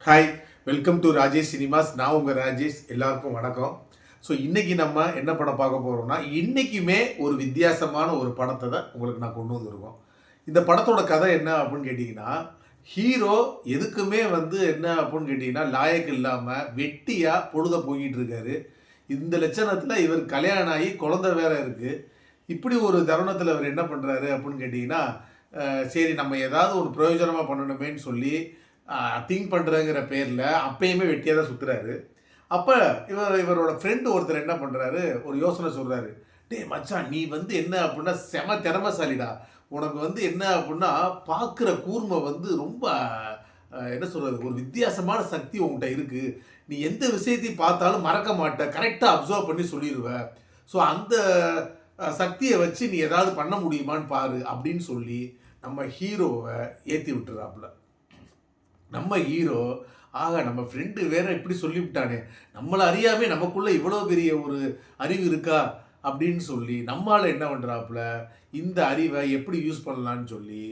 Hi, welcome to Rajesh cinemas. நான் உங்கள் ராஜேஷ். எல்லாருக்கும் வணக்கம். ஸோ இன்றைக்கி நம்ம என்ன படம் பார்க்க போகிறோம்னா, இன்றைக்குமே ஒரு வித்தியாசமான ஒரு படத்தை தான் உங்களுக்கு நான் கொண்டு வந்திருக்கோம். இந்த படத்தோட கதை என்ன அப்படின்னு கேட்டிங்கன்னா, ஹீரோ எதுக்குமே என்ன அப்படின்னு கேட்டிங்கன்னா, லாயக்கு இல்லாமல் வெட்டியாக பொழுத போய்கிட்டு இருக்காரு. இந்த லட்சணத்தில் இவர் கல்யாணம் ஆகி குழந்தை வேற இருக்குது. இப்படி ஒரு தருணத்தில் அவர் என்ன பண்ணுறாரு அப்படின்னு கேட்டிங்கன்னா, சரி நம்ம ஏதாவது ஒரு பிரயோஜனமாக பண்ணணுமேன்னு சொல்லி திங்க் பண்ணுறங்கிற பேரில் அப்பயுமே வெட்டியாக தான் சுற்றுறாரு. அப்போ இவரோட ஃப்ரெண்டு ஒருத்தர் என்ன பண்ணுறாரு, ஒரு யோசனை சொல்கிறாரு. டேய் மச்சான், நீ என்ன அப்படின்னா செம திறமைசாலிடா. உனக்கு என்ன அப்படின்னா பார்க்குற கூர்மை ரொம்ப என்ன சொல்கிறது, ஒரு வித்தியாசமான சக்தி உங்கள்கிட்ட இருக்குது. நீ எந்த விஷயத்தையும் பார்த்தாலும் மறக்க மாட்ட, கரெக்டாக அப்சர்வ் பண்ணி சொல்லிடுவ. ஸோ அந்த சக்தியை வச்சு நீ ஏதாவது பண்ண முடியுமான்னு பாரு அப்படின்னு சொல்லி நம்ம ஹீரோவை ஏற்றி விட்டுறாப்புல. நம்ம ஹீரோ, ஆக நம்ம ஃப்ரெண்டு வேற இப்படி சொல்லிவிட்டானே, நம்மளை அறியாமே நமக்குள்ளே இவ்வளோ பெரிய ஒரு அறிவு இருக்கா அப்படின்னு சொல்லி நம்மளால் என்ன பண்ணுறாப்புல, இந்த அறிவை எப்படி யூஸ் பண்ணலான்னு சொல்லி,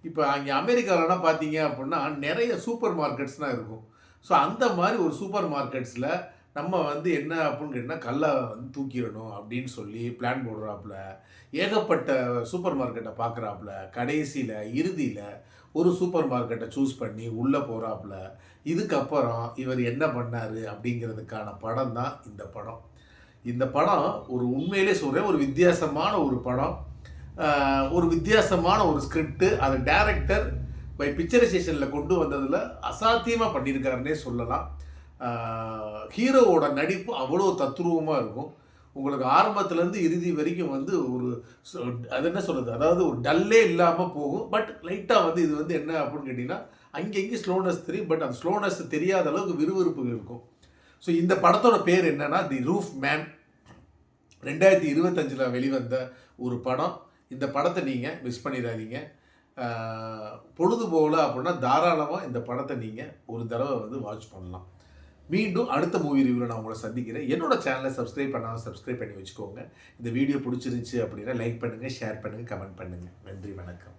இப்போ அங்கே அமெரிக்காவிலலாம் பார்த்தீங்க அப்படின்னா நிறைய சூப்பர் மார்க்கெட்ஸ்லாம் இருக்கும். ஸோ அந்த மாதிரி ஒரு சூப்பர் மார்க்கெட்ஸில் நம்ம என்ன அப்படின்னு கேட்டால் கல்லை தூக்கிடணும் அப்படின்னு சொல்லி பிளான் போடுறாப்புல. ஏகப்பட்ட சூப்பர் மார்க்கெட்டை பார்க்குறாப்புல. கடைசியில் இறுதியில் ஒரு சூப்பர் மார்க்கெட்டை சூஸ் பண்ணி உள்ளே போகிறாப்புல. இதுக்கப்புறம் இவர் என்ன பண்ணார் அப்படிங்கிறதுக்கான படம் தான் இந்த படம். இந்த படம் ஒரு உண்மையிலே சொல்கிறேன், ஒரு வித்தியாசமான ஒரு படம். ஒரு வித்தியாசமான ஒரு ஸ்கிரிப்டு. அதை டைரக்டர் பை பிக்சரைசேஷனில் கொண்டு வந்ததில் அசாத்தியமாக பண்ணியிருக்காருன்னே சொல்லலாம். ஹீரோவோட நடிப்பு அவ்வளோ தத்ரூபமாக இருக்கும். உங்களுக்கு ஆரம்பத்துலேருந்து இறுதி வரைக்கும் ஒரு அது என்ன சொல்கிறது, அதாவது ஒரு டல்லே இல்லாமல் போகும். பட் லைட்டாக இது என்ன அப்படின்னு கேட்டிங்கன்னா, அங்கங்கே ஸ்லோனஸ் தெரியும். பட் அந்த ஸ்லோனஸ் தெரியாத அளவுக்கு விறுவிறுப்பு இருக்கும். ஸோ இந்த படத்தோட பேர் என்னென்னா தி ரூஃப் மேன். 2025 வெளிவந்த ஒரு படம். இந்த படத்தை நீங்கள் மிஸ் பண்ணிடாதீங்க. பொழுது போகல அப்படின்னா தாராளமாக இந்த படத்தை நீங்கள் ஒரு தடவை வாட்ச் பண்ணலாம். மீண்டும் அடுத்த மூவி ரிவ்யூவில் நான் உங்களை சந்திக்கிறேன். என்னோட சேனலை சப்ஸ்கிரைப் பண்ணாமல் சப்ஸ்கிரைப் பண்ணி வச்சுக்கோங்க. இந்த வீடியோ பிடிச்சிருந்துச்சி அப்படின்னா லைக் பண்ணுங்கள், ஷேர் பண்ணுங்கள், கமெண்ட் பண்ணுங்கள். நன்றி, வணக்கம்.